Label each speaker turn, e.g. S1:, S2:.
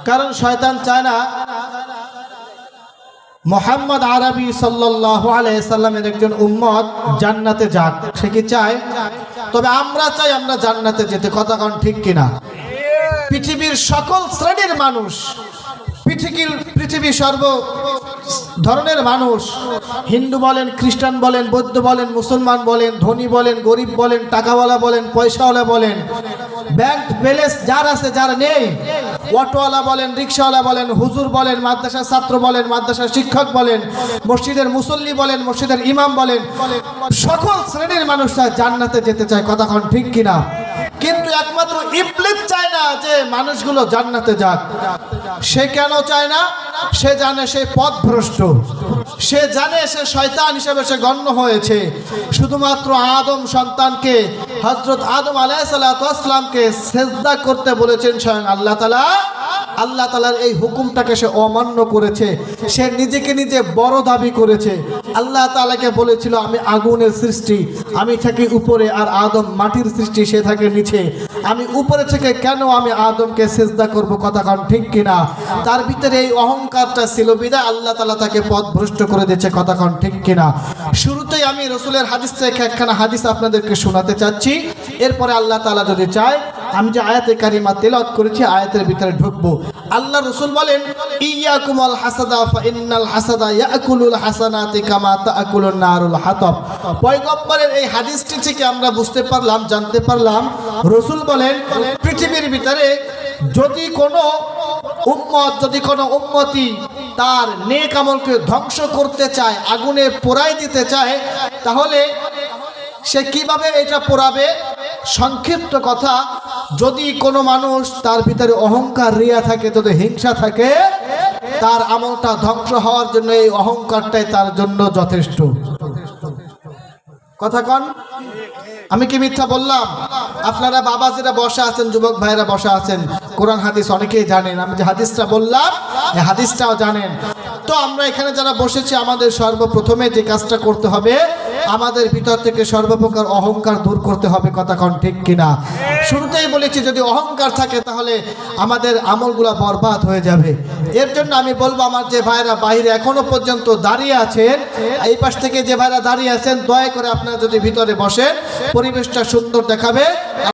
S1: কারণ শয়তান চায় না মুহাম্মদ আরবি সাল্লাল্লাহু আলাইহি সাল্লামের একজন উম্মত জান্নাতে যাক। সে কি চায়? তবে আমরা চাই আমরা জান্নাতে যেতে। কথা কোন ঠিক কিনা? পৃথিবীর সকল শ্রেণীর মানুষ, পৃথিবীর সর্ব ধরনের মানুষ, হিন্দু বলেন, খ্রিস্টান বলেন, বৌদ্ধ বলেন, মুসলমান বলেন, ধনী বলেন, গরিব বলেন, টাকাওয়ালা বলেন, পয়সাওয়ালা বলেন, ব্যাংক ব্যালেন্স যার আছে যার নেই, অটোওয়ালা বলেন, রিক্সাওয়ালা বলেন, হুজুর বলেন, মাদ্রাসার ছাত্র বলেন, মাদ্রাসার শিক্ষক বলেন, মসজিদের মুসল্লি বলেন, মসজিদের ইমাম বলেন, সকল শ্রেণীর মানুষরা জান্নাতে যেতে চায়। কথা কোন ঠিক কিনা? কিন্তু একমাত্র ইবলিস চায় না যে মানুষগুলো জান্নাতে যাক। সে কেন চায় না? সে জানে সে পথভ্রষ্ট, সে জানে সে শয়তান হিসেবে সে গণ্য হয়েছে। শুধুমাত্র আদম সন্তানকে, হযরত আদম আলাইহিস সালামকে সিজদা করতে বলেছেন স্বয়ং আল্লাহ তাআলা। আল্লাহ তাআলার এই হুকুমটাকে সে অমান্য করেছে। সে নিজেকে নিজে বড় দাবি করেছে। আল্লাহ তাআলাকে বলেছিল আমি আগুনের সৃষ্টি, আমি থাকি উপরে, আর আদম মাটির সৃষ্টি, সে থাকে নিচে। আমি উপরে থেকে কেন আমি আদমকে সিজদা করব? কথা কোন ঠিক কিনা? তার ভিতরে এই অহংকারটা ছিল বিধায় আল্লাহ তাআলা তাকে পথভ্রষ্ট করে দিয়েছে। কথা কোন ঠিক কিনা? শুরুতেই আমি রাসূলের হাদিস থেকে একখানা হাদিস আপনাদেরকে শোনাতে চাচ্ছি। এরপরে আল্লাহ তাআলা যদি চায় আমি যে আয়াতে কারিমা তেলাওয়াত করেছি আয়াতের ভিতরে ঢুকবো। আল্লাহ রাসূল বলেন ইয়াকুমুল হাসাদা ফা ইন্নাল হাসাদা ইয়াকুলুল হাসানাতি কামা তাকুলুন নারুল হাতাব। পয়গম্বরের এই হাদিসটি থেকে আমরা বুঝতে পারলাম, জানতে পারলাম, রাসূল বলেন পৃথিবীর ভিতরে যদি কোনো উম্মত, যদি কোনো উম্মতি তার নেক আমলকে ধ্বংস করতে চায়, আগুনে পোড়াই দিতে চায়, তাহলে সে কিভাবে এটা পোড়াবে? সংক্ষিপ্ত কথা, যদি কোনো মানুষ তার ভিতরে অহংকার, রিয়া থাকে, যদি হিংসা থাকে, তার আমলটা ধ্বংস হওয়ার জন্য এই অহংকারটাই তার জন্য যথেষ্ট। কথা কন? আমি কি মিথ্যা বললাম? আপনারা বাবাজিরা বসা আছেন, যুবক ভাইরা বসা আছেন, কোরআন হাদিস অনেকেই জানেন। আমি যে হাদিসটা বললাম এই হাদিসটাও জানেন। তো আমরা এখানে যারা বসেছি আমাদের সর্বপ্রথমে যে কাজটা করতে হবে, আমাদের ভিতর থেকে সর্বপ্রকার অহংকার দূর করতে হবে। কথা কোন ঠিক কিনা? শুরুতেই বলেছি যদি অহংকার থাকে তাহলে আমাদের আমলগুলা বরবাদ হয়ে যাবে। এর জন্য আমি বলবো আমার যে ভাইরা বাইরে এখনো পর্যন্ত দাঁড়িয়ে আছেন, এই পাশ থেকে যে ভাইরা দাঁড়িয়ে আছেন, দয়া করে আপনারা যদি ভিতরে বসেন, পরিবেশটা সুন্দর দেখাবে।